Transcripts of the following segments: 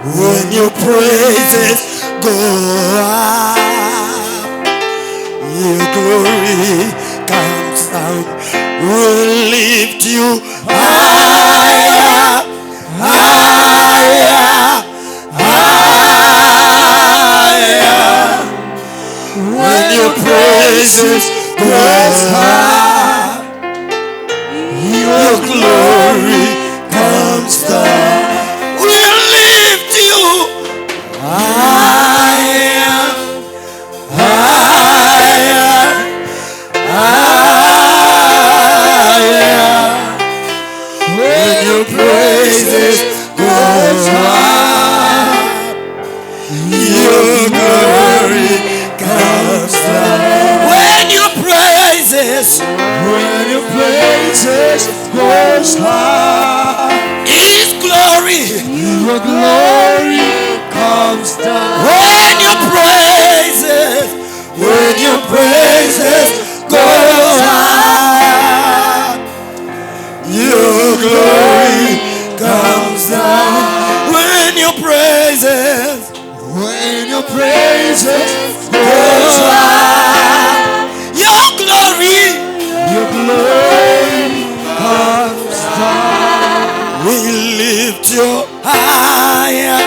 When your praises go up, your glory comes down. We'll lift you higher, higher, higher. When your praises go up, your glory comes down. We'll lift you higher, higher, higher. When your praises go up, your glory comes down. When your praises goes high, His glory, your glory comes down. When your praises go high, your glory comes down. When your praises goes high, your glory comes down. We lift you higher,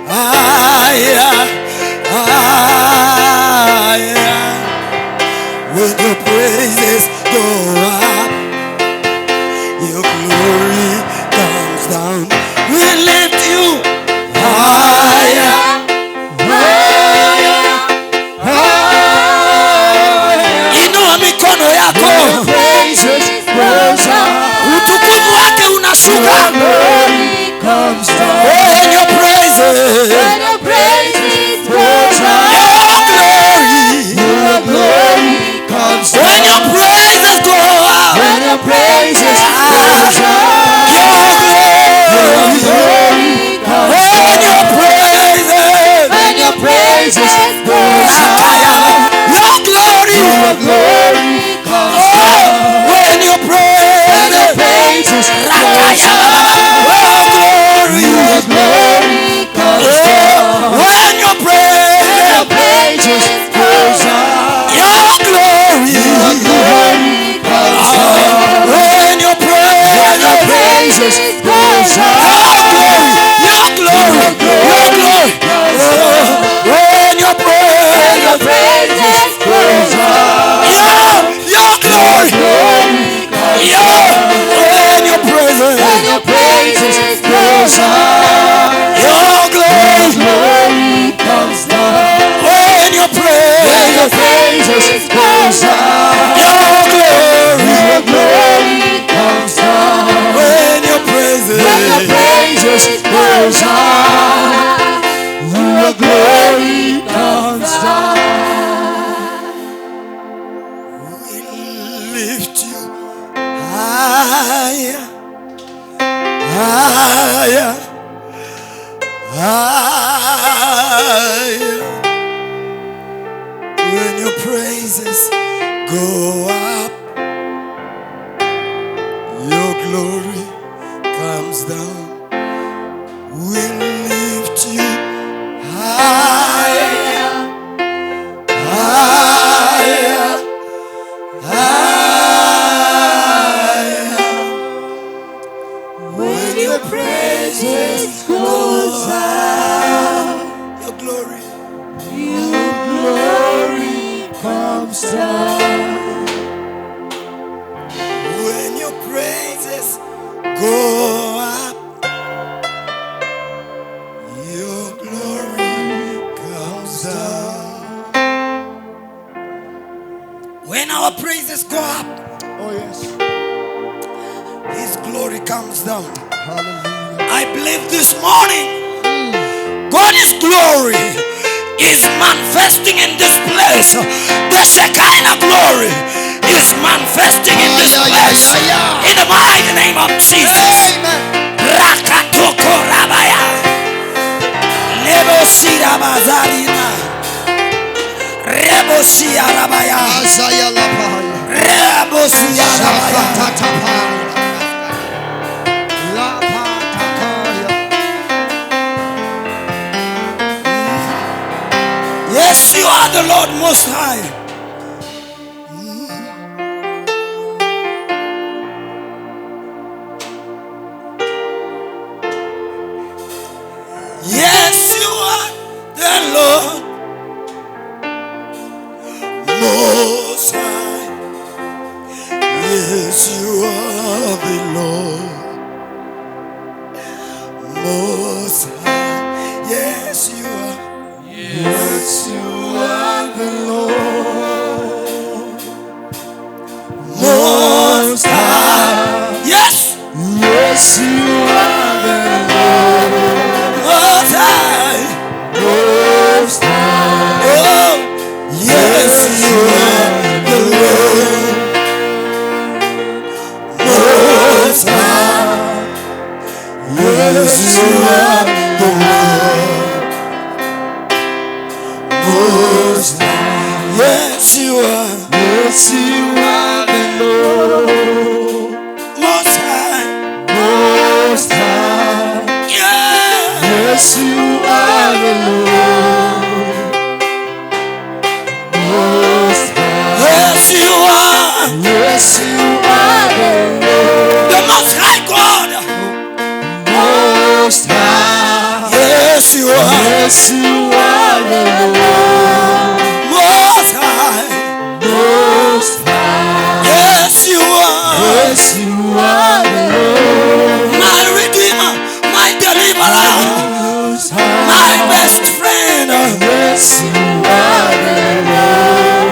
higher, higher. When your praises go up, your glory comes down. We lift you higher, higher, higher. Inua mikono yako, utukufu wake unashuka. When your praises goes up, your glory comes down. When your praises go up, your glory comes down. When your praises goes up, your glory comes down. When your praises goes up, your glory comes down. When your praises goes up, your glory comes down. When your praises goes up, your glory, your glory. When your praises goes up, your glory, when your praises goes up, your glory comes down. When your praises goes up, your glory comes down. When your praises goes up, your glory comes down. We lift you higher, higher, higher. When your praises go up, your glory comes down. We'll lift you higher, higher, higher. When your praises goes up, your glory comes down. When your praises go up, your glory comes down. When our praises go up, oh yes, His glory comes down. Hallelujah. I believe this morning God's glory is manifesting in this place. The Shekinah glory is manifesting in this place. In the mighty name of Jesus. Rakatoko Rabaya. Lebo Shira Bazarina. Rebo Shia Rabaya. Rebo Shia Rabaya. are the Lord Most High. Yes, you are the Lord Most High. Yes, you are the Lord Most High. Yes, you are. Yes, you are the Lord Most High. Yes. Yes, you are the Lord Most High. Most High. Oh, yes, you are the Lord Most High. Yes, you are the Lord Most High. Yes, you are. Yes, you are the Lord Most High. Most High. Yeah. Yes, you are the Lord Most High. Yes, you are. Yes, you are the Lord, the Most High God. Most High. Yes, you are. Yes, you are the Lord Most High. Most High. Yes, you are. Yes, you are the Lord, my Redeemer, my Deliverer, Most High. My best friend. Yes, you are the Lord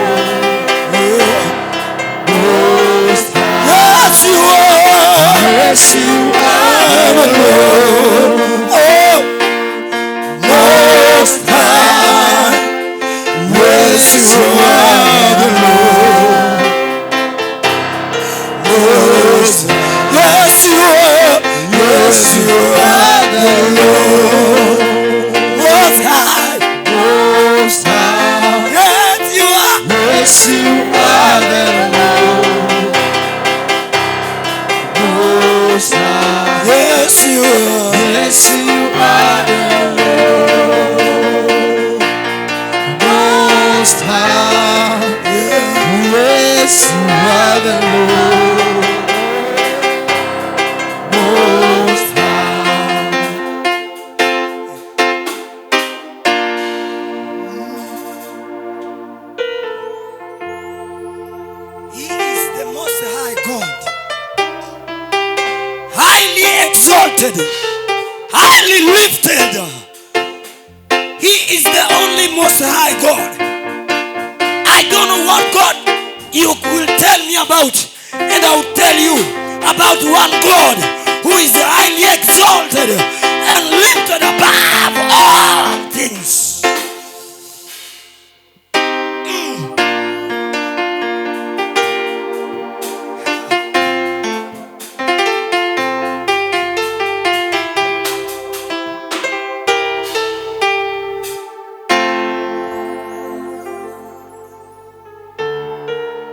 Most High. Yes, you are. Yes, you are the Lord. Oh, Most High. Yes, you are the Lord Most High. Yes, you are. Yes, you are the Lord Most High. Most High. Yes, you are. Yes, you are the Lord Most High. Yes, you are. Yes, you are the Lord Most High. Yes, you are the Lord Most High. He is the Most High God, highly exalted, highly lifted. He is the only Most High God. I don't know what God you will tell me about, and I will tell you about one God who is highly exalted and lifted above all things.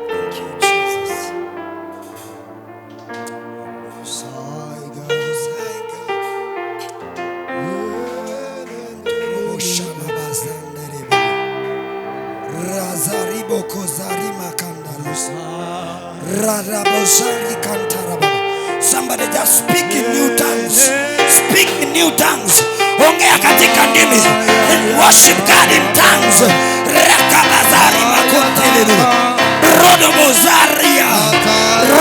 Thank you, Jesus. Most High God, Most High God. Oh, Shalabazanderebo. Razaribo Kozarima Kandalos. Radabozari Kantaraba. Somebody just speak in new tongues. Speak in new tongues. Ongea katika ndimi and worship God in tongues. Rakabazari makontelele. Rodobozaria.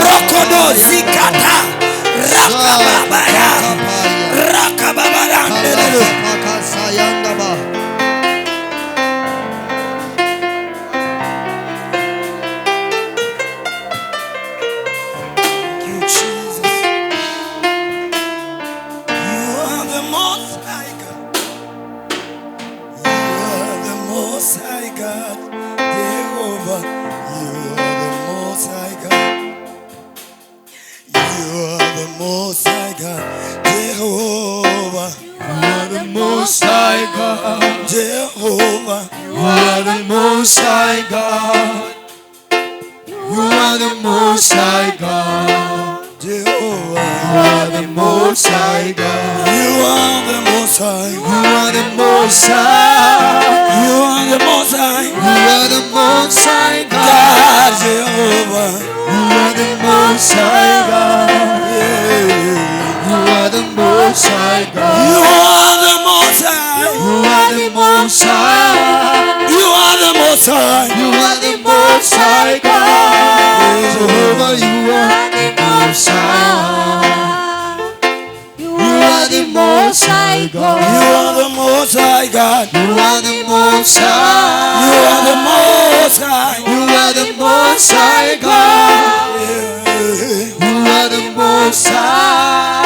Rokodo zikata. Rakababaya. Rakababarandelele. Thank you, Jesus. You are the Most High God. You are the Most High God, Jehovah. You are the Most High God. You are the Most High God, Jehovah. You are the Most High God, Jehovah. You are the Most High God. You are the Most High God, Jehovah. You are the Most High God. You are the Most Most High. You are the Most High. You are the Most High. You are the Most High God, God. Jehovah. You are the Most High God. You are the Most High God. You are the Most High. You are the Most High. You are the Most High. You are the Most High God. Jehovah, you are the Most High. You are the Most High God. You are the Most High God. You are the Most High. You are the Most High. You are the Most High God. You are the Most High.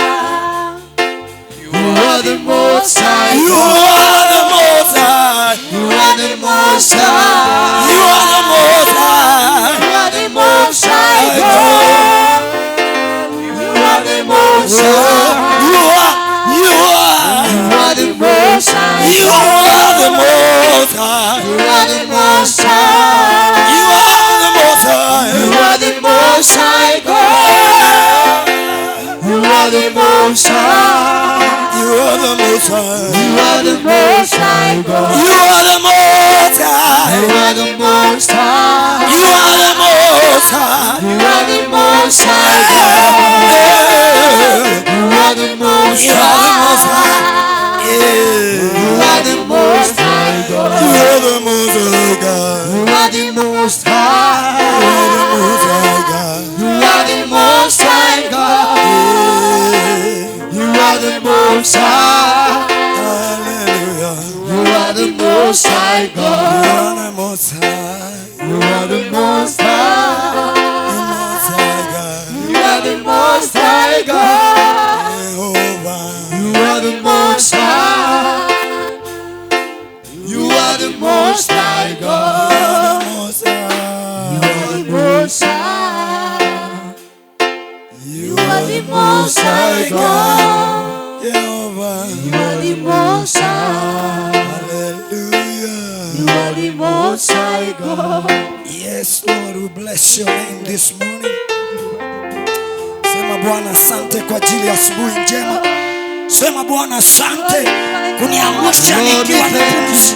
You are the Most High. You are the Most High. You are the Most High. You are the Most High. You are the Most High God. You are the Most High. You are the Most High. You are the Most High. You are the Most High. You are the Most High. You are the Most High God. You are the Most High. You are the Most High. You are the Most High God. You are the Most High. You are the Most High. You are the Most High. You are the Most High God. You are the Most You are the Most High. High. You are the Most High God. You are the Most High God. You are the Most High. You are the Most High God. You are the Most High. Hallelujah. You are the Most High You God. are the Most High. You are the Most High. The Most High God. You are the Most High God. Jehovah. You are the Most High. You are the Most High God. Most High. You are the Most High. You are the Most High God. Jehovah. You are the Most High. Hallelujah. You are the Most High God. Yes, Lord, we bless your name this morning. Sema Bwana asante kwa ajili ya asubuhi njema. Sema Bwana asante kuniamsha nikiwa na pumzi.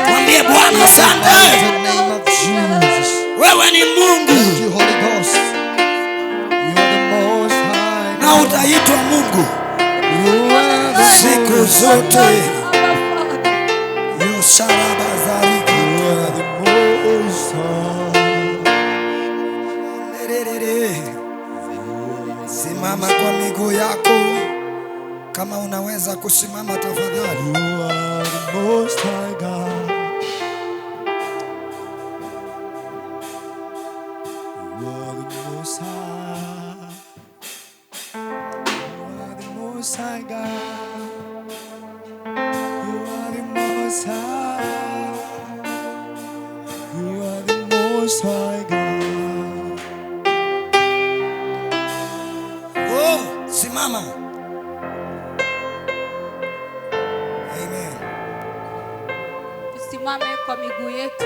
Mwambie Bwana asante. In the name of Jesus. Wewe ni Mungu Thank you, Holy Ghost. You are the Most High na God. utaitwa Mungu You are the siku Most zote. You are the Most High. Simama kwa miguu yako kama unaweza kusimama tafadhali. You are the Most High God. You are the Most High. You are the Most High God. You are the Most High. You are the Most High God. Oh, simama. Amen. Tusimame kwa miguu yetu.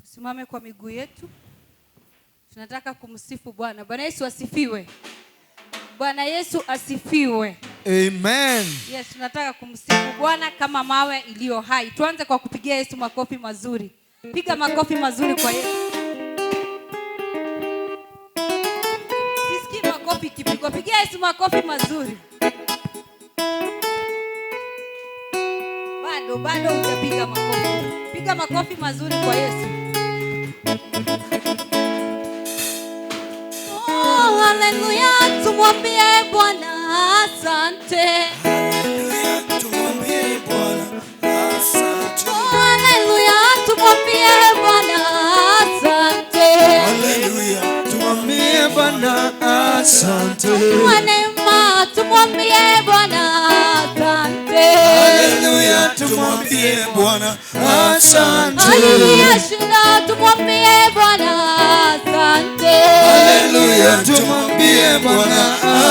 Tusimame kwa miguu yetu. Tunataka kumsifu Bwana. Bwana Yesu asifiwe. Bwana Yesu asifiwe. Amen. Yes, tunataka kumsifu Bwana kama mawe iliyo hai. Tuanze kwa kupigia Yesu makofi mazuri. Piga makofi mazuri kwa Yesu. Sisikii makofi kipigwa. Pigia Yesu makofi mazuri. Bado hujapiga makofi. Piga makofi mazuri kwa Yesu. Oh, hallelujah, tumwambie Bwana asante. Hallelujah, tumwambie Bwana asante. Oh, hallelujah, tumwambie Bwana asante. Hallelujah, Tumwambie Bwana asante. Kwa neema tumwambie Bwana asante. Hallelujah, tumwambie Bwana asante. Hallelujah, shinda tumwambie Bwana asante. Hallelujah, tumwambie Bwana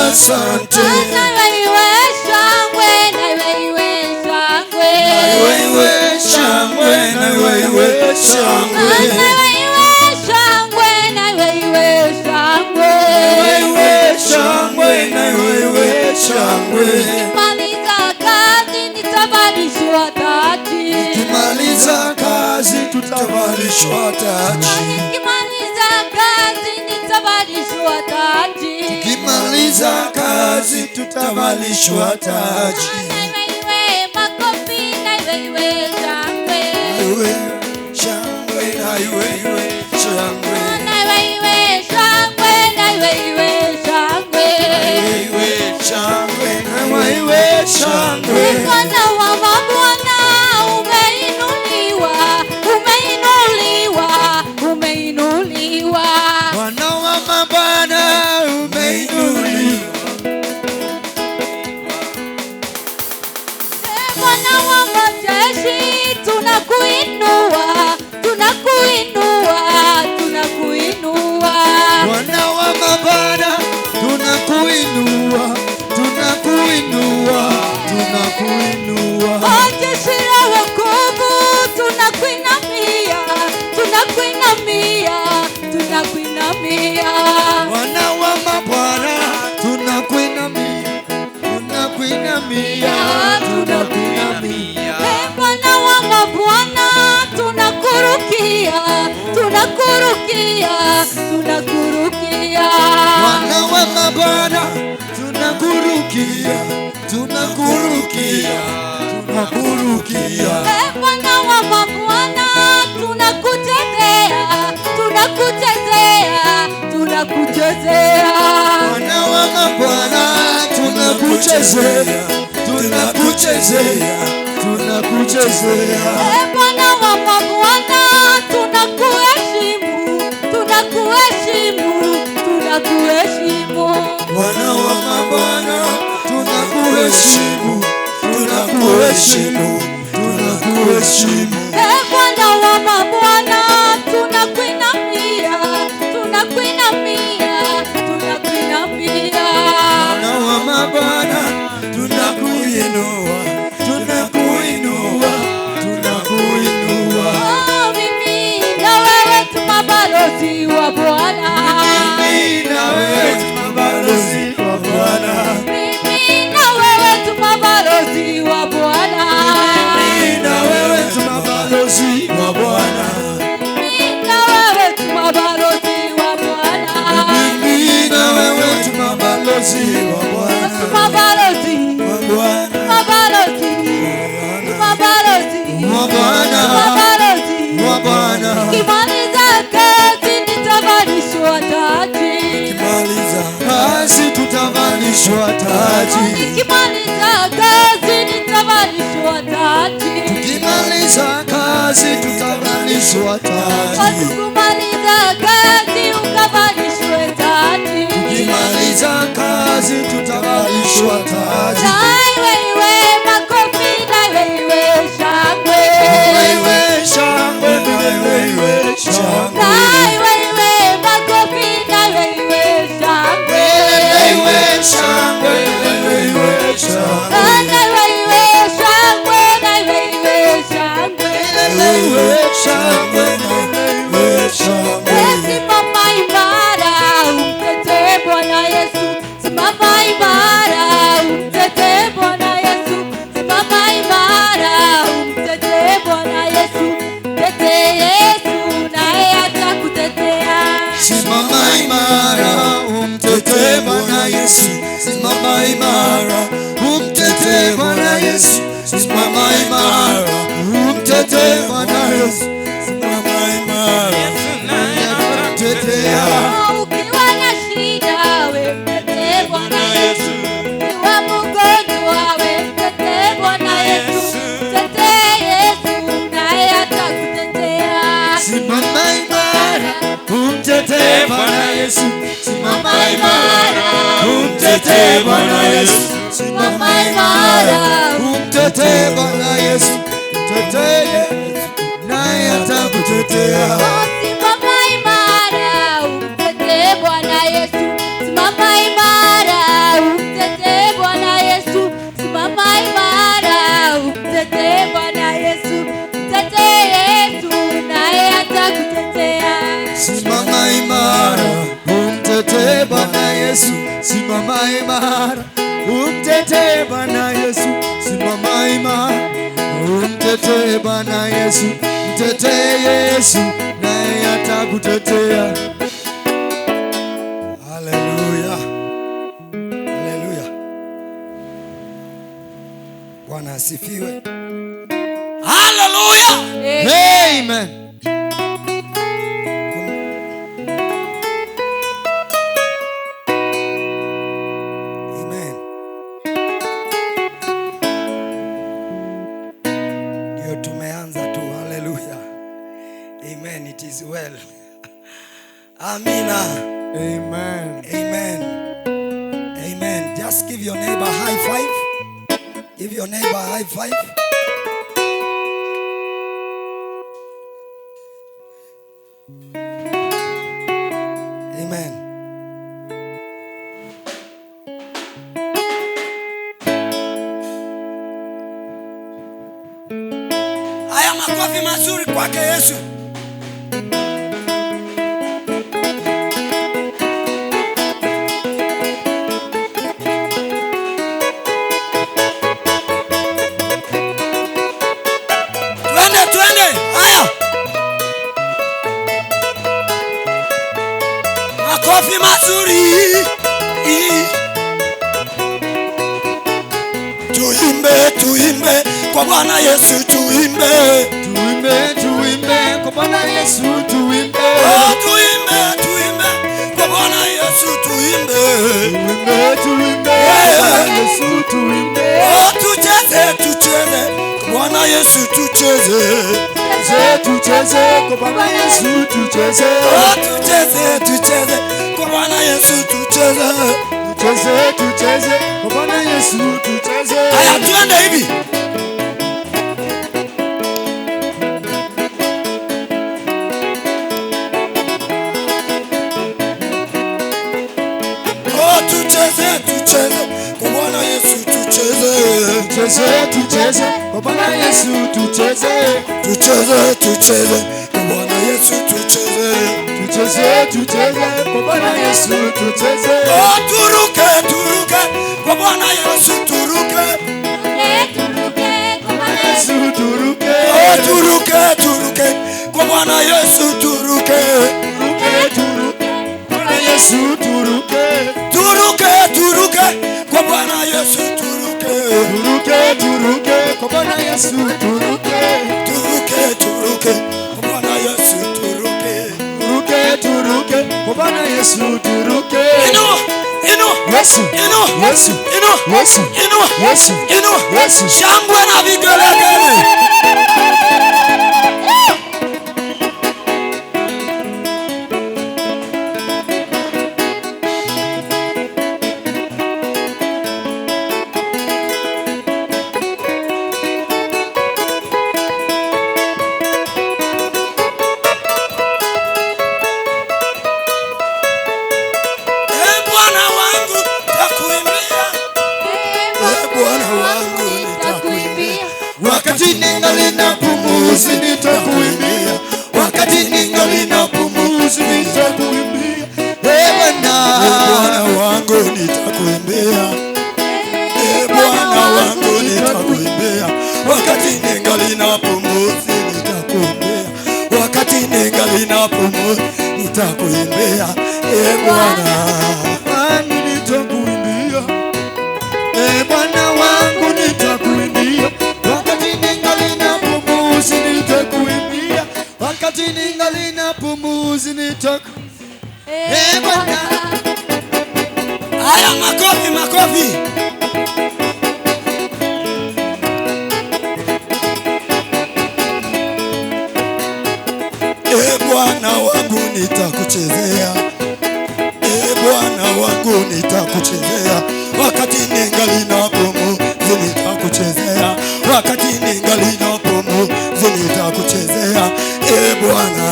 asante. Na wewe shangwe, na wewe shangwe. Wewe shangwe, na wewe shangwe. Na wewe shangwe, na wewe tutavalishwa taji. Nikimaliza kazi nitavalishwa taji. Tukimaliza kazi tutavalishwa taji. Iwe makofi na iwe shangwe. Iwe shangwe na iwe shangwe. Na iwe shangwe na iwe shangwe. Iwe shangwe na iwe shangwe. Bwana wa mabwana umeinuliwa, umeinuliwa, umeinuliwa. Bwana wa mabwana umeinuliwa. Bwana wa majeshi tunakuinua, tunakuinua, tunakuinua. Bwana wa mabwana tunakuinua, tunakuinua, tunakuinua. Majeshi ya wokovu tunakuinamia, tunakuinamia, tunakuinamia. Bwana wa mabwana tunakuinamia, tunakuinamia, tunakuinamia. Bwana wa mabwana tunakurukia, tunakurukia, tunakurukia. Bwana wa mabwana tunakurukia, tunakurukia, tunakurukia. Bwana wa mabwana tunakutetea, tunakutetea, tunakutetea. Bwana wa mabwana tunakuchezea, tunakuchezea, tunakuchezea. Bwana wa mabwana tunakuheshimu, tunakuheshimu, tunakuheshimu. Bwana wa mabwana tunakuheshimu, tunakuheshimu, tunakuheshimu. Bwana wa mabwana tunakuinamia, tunakuinamia, tunakuinamia. Bwana wa mabwana tunakuinua, tunakuinua, tunakuinua. Mimi na wewe tu mabalozi wa Bwana. Mimi na wewe tu mabalozi wa Bwana. Mimi na wewe tu mabalozi wa Bwana. Mimi na wewe tu mabalozi wa Bwana. Mimi na wewe tu mabalozi wa Bwana. Mimi na wewe tu mabalozi wa Bwana. Mabalozi Wa Bwana. mabalozi mabalozi Wa Bwana. mabalozi Wa Bwana. Kimaliza kazi nitavalishwa taji. Tukimaliza kazi tutavalishwa taji. Kimaliza kazi nitavalishwa taji. Tukimaliza kazi tutavalishwa taji. Kumaliza kazi ukavalishwe taji. Tukimaliza kazi tutavalishwa taji. Na iwe makofi na iwe shangwe. Iwe shangwe, iwe shangwe. Na iwe makofi na iwe shangwe. Iwe shangwe, iwe shangwe. Na iwe shangwe na iwe shangwe. Iwe shangwe, iwe shangwe. Simama imara umtetee Bwana Yesu. Simama imara umtetee Bwana Yesu. Simama imara umtetee Bwana Yesu. Mtetee Yesu naye atakutetea. Simama imara umtetee Bwana Yesu. Simama imara umtetee Bwana Yesu. Simama imara umtetee Bwana Yesu. Simama imara umtetea. Ukiwa na shida we mtetee Bwana Yesu. Ukiwa mgonjwa we mtetee Bwana Yesu. Mtetee Yesu naye atakutetea. Simama imara umtetee Bwana Yesu. Simama imara umtetee Bwana Yesu. Simama imara umtetee Bwana Yesu. Mtetee naye atakutetea. Simama imara umtetee Bwana Yesu. Simama imara umtetee Bwana Yesu. Simama imara umtetee Bwana Yesu. Mtetee Yesu naye atakutetea. Simama imara umtetee Bwana Yesu. Simama imara umtetee Bwana Yesu. Simama imara umtetee Bwana Yesu. Mtetee Yesu naye atakutetea. Haleluya. Haleluya. Bwana asifiwe. Haleluya. Amen. Amen. Ndio tumeanza tu. Haleluya. Amen. It is well. Amina. Amen. Amen. Amen. Just give your neighbor a high five. Give your neighbor a high five. Amen. Haya makofi mazuri kwake Yesu. Twende. Haya. Makofi mazuri. Tuimbe kwa Bwana Yesu, tuimbe. Tuimbe kwa Bwana Yesu, tuimbe. Oh, tuimbe kwa Bwana Yesu, tuimbe. Tuimbe kwa Bwana Yesu, tuimbe. Oh, tucheze kwa Bwana Yesu, tucheze. Tucheze kwa Bwana Yesu, tucheze. Oh, tucheze kwa Bwana Yesu, tucheze. Tucheze kwa Bwana Yesu, tucheze. Haya, tuende hivi. Oh, tucheze kwa Bwana Yesu, tucheze. Tucheze kwa Bwana Yesu, tucheze. Tucheze kwa Bwana Yesu, tucheze. Tucheze kwa Bwana Yesu, tucheze. Oh, turuke kwa Bwana Yesu, turuke. Yesu, turuke. Oh, turuke kwa Bwana Yesu, turuke. Bwana Yesu, turuke. Turuke kwa Bwana Yesu, turuke. Turuke kwa Bwana Yesu, turuke. Turuke kwa Bwana Yesu, turuke. Turuke kwa Bwana Yesu, turuke. Inua. Yesu, Yesu, Yesu, Yesu, Yesu. Shangwe na vigelegele. Bwana wangu nitakuimbia. Wakati ningali na pumuzi nitakuimbia. Wakati ningali na pumuzi nitakuimbia. Bwana wangu nitakuimbia. Bwana wangu nitakuimbia. Wakati ningali na pumuzi nitakuimbia. Wakati ningali na pumuzi nitakuimbia. Bwana wangu nitakuimbia. Bwana wangu nitakuimbia. Wakati ningali na pumuzi nitakuimbia. Wakati ningali na pumuzi nitakuimbia. Bwana. Haya, makofi. Bwana wangu nitakuchezea. Bwana wangu nitakuchezea. Wakati ningali na pumuzi nitakuchezea. Wakati ningali na pumuzi nitakuchezea. Bwana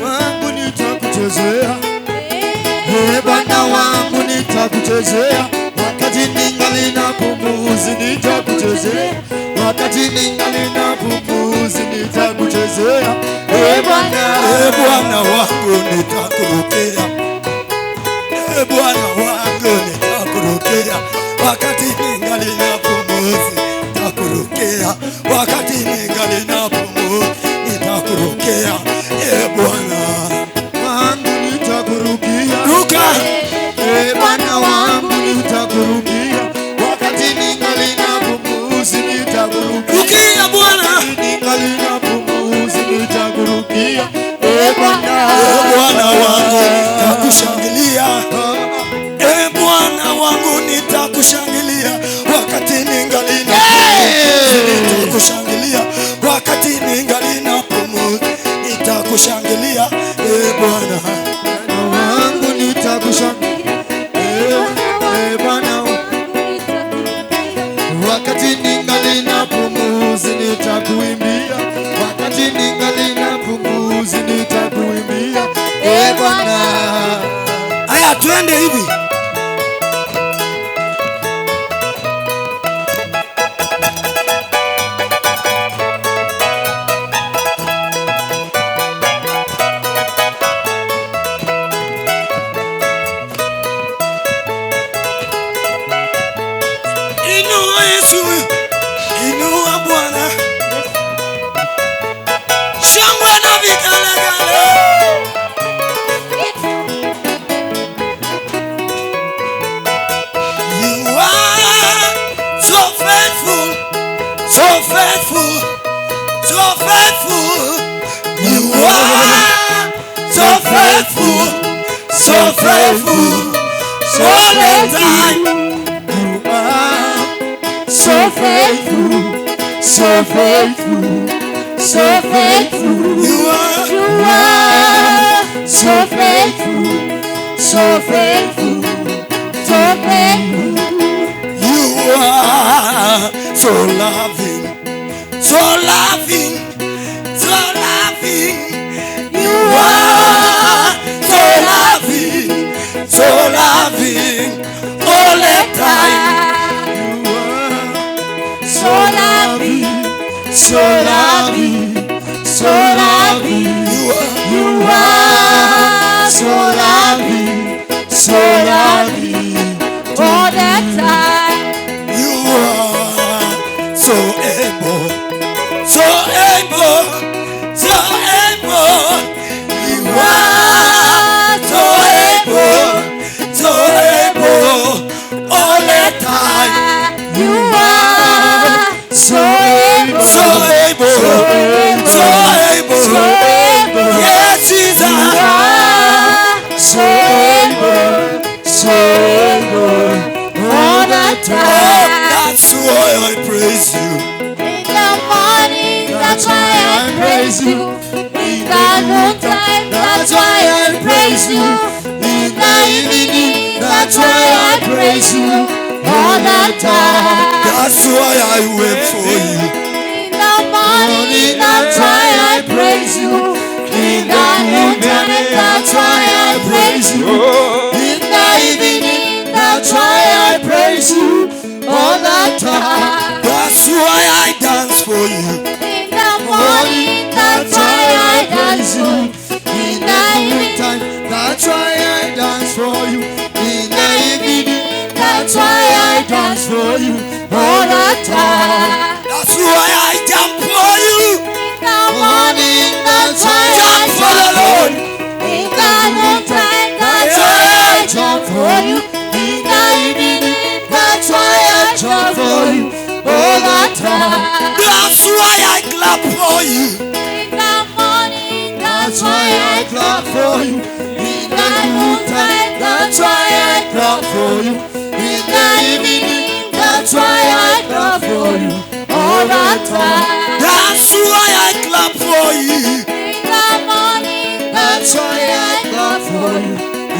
wangu nitakuchezea. Bwana wangu nitakuchezea. Wakati ningali na pumuzi nitakuchezea. Wakati ningali na pumuzi nitakuchezea. Bwana wangu nitakurukea. Bwana wangu nitakurukea. Wakati ningali na pumuzi nitakurukea. Wakati ningali na pumuzi nitakurukea. Rukia Bwana. ningali na pumzi nitakurukia. Bwana. Bwana wangu nitakushangilia. Bwana wangu nitakushangilia wakati ningali na nitakushangilia wakati ningali na pumzi nitakushangilia. Bwana wangu nitakushangilia. Bwana wakati ningali na pumzi nitakuimbia. Wakati ningali na pumzi nitakuimbia. Bwana. Haya, tuende hivi. Inua Yesu, inua Bwana, shangwe na vigelegele. You are so faithful, so faithful, so faithful. You are so faithful, so faithful, all the time. So faithful, so faithful, so faithful. You are so faithful, so faithful, so faithful. You are so loving, so loving, so loving. You are so loving, so loving, all the time. So loving, so loving, so loving. You are so loving, so loving, all the time. You are so able, so able, so able. You are so able, so able, all the time. You are so able, So able, so able, yes, Jesus. You are so able, so able, all the Oh, time. that's why I praise you. In the morning, that's why I praise you. In the noontime, that's why I praise you. In the evening, that's why I praise you all the time. That's why I wait for you. In the morning, that's why I praise you. In the noontime, that's why I praise you. In the evening, that's why I praise you all the time. That's why I dance for you. In the morning, that's why I dance for you. In the noontime, that's why I dance for you. In the evening, that's why I dance for you all the time. That's why I jump for you. In the morning, that's why I Jump for the Lord. In the noontime, that's why I jump for you. In the evening, That's why I jump for you all the time. That's why I clap for you. in the morning, That's why I clap for you. In the noontime, that's why I clap for you. In the evening, that's why I clap for you all the time. That's why I clap for you. In the morning, That's why I clap for you.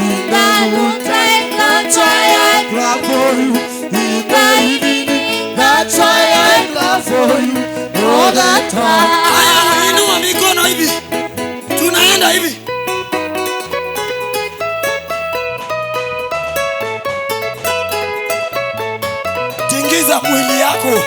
In the noontime, that's why I clap for you. In the evening, that's why I clap for you all the time. Aya, inua mikono hivi. Tunaenda hivi. Tingiza mwili yako.